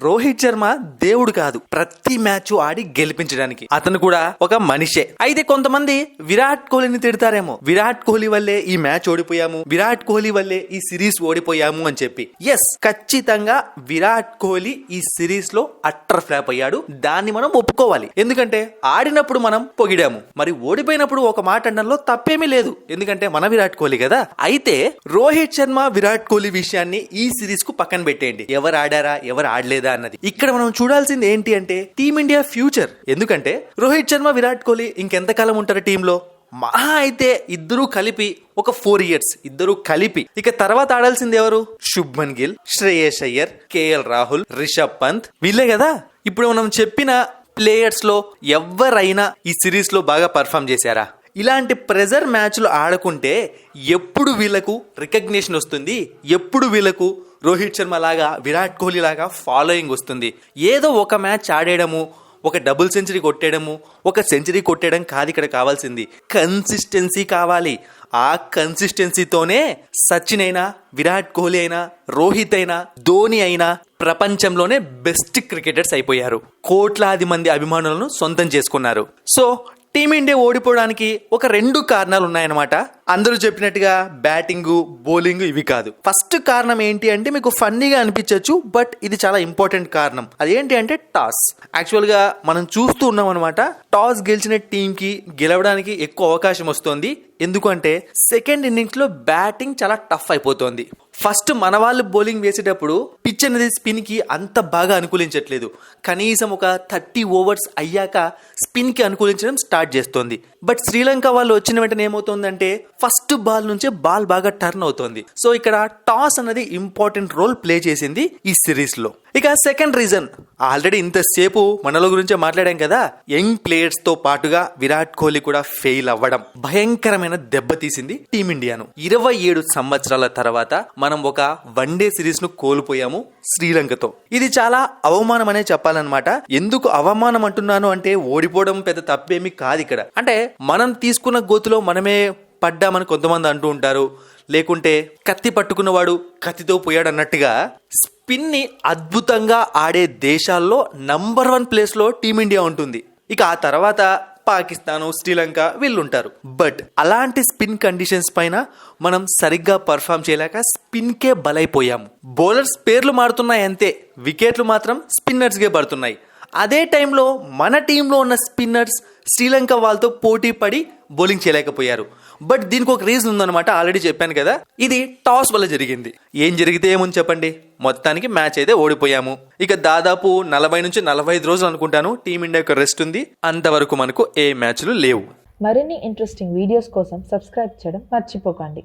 రోహిత్ శర్మ దేవుడు కాదు, ప్రతి మ్యాచ్ ఆడి గెలిపించడానికి. అతను కూడా ఒక మనిషే. అయితే కొంతమంది విరాట్ కోహ్లీని తిడతారేమో, విరాట్ కోహ్లీ వల్లే ఈ మ్యాచ్ ఓడిపోయాము, విరాట్ కోహ్లీ వల్లే ఈ సిరీస్ ఓడిపోయాము అని చెప్పి. ఎస్, ఖచ్చితంగా విరాట్ కోహ్లీ ఈ సిరీస్ లో అట్టర్ ఫ్లాప్ అయ్యాడు. దాన్ని మనం ఒప్పుకోవాలి. ఎందుకంటే ఆడినప్పుడు మనం పొగిడాము, మరి ఓడిపోయినప్పుడు ఒక మాట అనడంలో తప్పేమీ లేదు, ఎందుకంటే మన విరాట్ కోహ్లీ కదా. అయితే రోహిత్ శర్మ విరాట్ కోహ్లీ విషయాన్ని ఈ సిరీస్ కు పక్కన పెట్టేయండి. ఎవరు ఆడారా ఎవరు ఆడలేదా అన్నది. ఇక్కడ మనం చూడాల్సింది ఏంటి అంటే టీమిండియా ఫ్యూచర్. ఎందుకంటే రోహిత్ శర్మ విరాట్ కోహ్లీ ఇంకెంతకాలం ఉంటారు టీంలో? మహా అయితే ఇద్దరు కలిపి ఒక 4 years ఇద్దరు కలిపి. ఇక తర్వాత ఆడాల్సింది ఎవరు? శుభ్మన్ గిల్, శ్రేయస్ అయ్యర్, కేఎల్ రాహుల్, రిషబ్ పంత్, వీళ్ళే కదా. ఇప్పుడు మనం చెప్పిన ప్లేయర్స్ లో ఎవరైనా ఈ సిరీస్ లో బాగా పర్ఫామ్ చేశారా? ఇలాంటి ప్రెజర్ మ్యాచ్లు ఆడుకుంటే ఎప్పుడు వీళ్ళకు రికగ్నిషన్ వస్తుంది, ఎప్పుడు వీళ్ళకు రోహిత్ శర్మ లాగా విరాట్ కోహ్లీ లాగా ఫాలోయింగ్ వస్తుంది? ఏదో ఒక మ్యాచ్ ఆడేయడము, ఒక డబుల్ సెంచరీ కొట్టేయడము, ఒక సెంచరీ కొట్టేయడం కాదు ఇక్కడ కావాల్సింది. కన్సిస్టెన్సీ కావాలి. ఆ కన్సిస్టెన్సీతోనే సచిన్ అయినా, విరాట్ కోహ్లీ అయినా, రోహిత్ అయినా, ధోని అయినా ప్రపంచంలోనే బెస్ట్ క్రికెటర్స్ అయిపోయారు. కోట్లాది మంది అభిమానులను సొంతం చేసుకున్నారు. సో టీమిండియా ఓడిపోవడానికి ఒక 2 కారణాలు ఉన్నాయన్నమాట. అందరూ చెప్పినట్టుగా బ్యాటింగ్, బౌలింగ్ ఇవి కాదు. ఫస్ట్ కారణం ఏంటి అంటే మీకు ఫన్నీగా అనిపించవచ్చు, బట్ ఇది చాలా ఇంపార్టెంట్ కారణం. అదేంటి అంటే టాస్. యాక్చువల్ గా మనం చూస్తూ ఉన్నాం అనమాట. టాస్ గెలిచిన టీం కి గెలవడానికి ఎక్కువ అవకాశం వస్తుంది. ఎందుకంటే సెకండ్ ఇన్నింగ్స్ లో బ్యాటింగ్ చాలా టఫ్ అయిపోతుంది. ఫస్ట్ మన వాళ్ళు బౌలింగ్ వేసేటప్పుడు పిచ్ అనేది స్పిన్ కి అంత బాగా అనుకూలించట్లేదు. కనీసం ఒక 30 overs అయ్యాక స్పిన్ కి అనుకూలించడం స్టార్ట్ చేస్తుంది. బట్ శ్రీలంక వాళ్ళు వచ్చిన వెంటనే ఏమవుతుందంటే ఫస్ట్ బాల్ నుంచే బాల్ బాగా టర్న్ అవుతుంది. సో ఇక్కడ టాస్ అనేది ఇంపార్టెంట్ రోల్ ప్లే చేసింది ఈ సిరీస్ లో. ఇక సెకండ్ రీజన్, ఆల్రెడీ ఇంతసేపు మనలో గురించే మాట్లాడాం కదా, యంగ్ ప్లేయర్స్ తో పాటుగా విరాట్ కోహ్లీ కూడా ఫెయిల్ అవ్వడం భయంకరమైన దెబ్బతీసింది టీమిండియాను. 27 సంవత్సరాల తర్వాత మనం ఒక వన్డే సిరీస్ ను కోల్పోయాము శ్రీలంకతో. ఇది చాలా అవమానం అనే చెప్పాలన్నమాట. ఎందుకు అవమానం అంటున్నాను అంటే ఓడిపోవడం పెద్ద తప్పేమీ కాదు ఇక్కడ. అంటే మనం తీసుకున్న గోతులో మనమే పడ్డామని కొంతమంది అంటూ ఉంటారు, లేకుంటే కత్తి పట్టుకున్నవాడు కత్తితో పోయాడు అన్నట్టుగా. స్పిన్ ని అద్భుతంగా ఆడే దేశాల్లో నంబర్ 1 ప్లేస్ లో టీమిండియా ఉంటుంది. ఇక ఆ తర్వాత పాకిస్తాన్, శ్రీలంక వీళ్ళు ఉంటారు. బట్ అలాంటి స్పిన్ కండిషన్స్ పైన మనం సరిగ్గా పర్ఫామ్ చేయలేక స్పిన్ కే బలైపోయాము. బౌలర్స్ పేర్లు మారుతున్నాయి అంతే, వికెట్లు మాత్రం స్పిన్నర్స్ గే పడుతున్నాయి. అదే టైంలో మన టీంలో ఉన్న స్పిన్నర్స్ శ్రీలంక వాళ్ళతో పోటీ పడి బౌలింగ్ చేయలేకపోయారు. బట్ దీనికి ఒక రీజన్ ఉందన్నమాట. ఆల్రెడీ చెప్పాను కదా, ఇది టాస్ వల్ల జరిగింది. ఏం జరిగితే ఏముంది చెప్పండి, మొత్తానికి మ్యాచ్ అయితే ఓడిపోయాము. ఇక దాదాపు 40 నుంచి 45 రోజులు అనుకుంటాను టీమిండియాకు రెస్ట్ ఉంది. అంతవరకు మనకు ఏ మ్యాచ్లు లేవు. మరిన్ని ఇంట్రెస్టింగ్ వీడియోస్ కోసం సబ్స్క్రైబ్ చేయడం మర్చిపోకండి.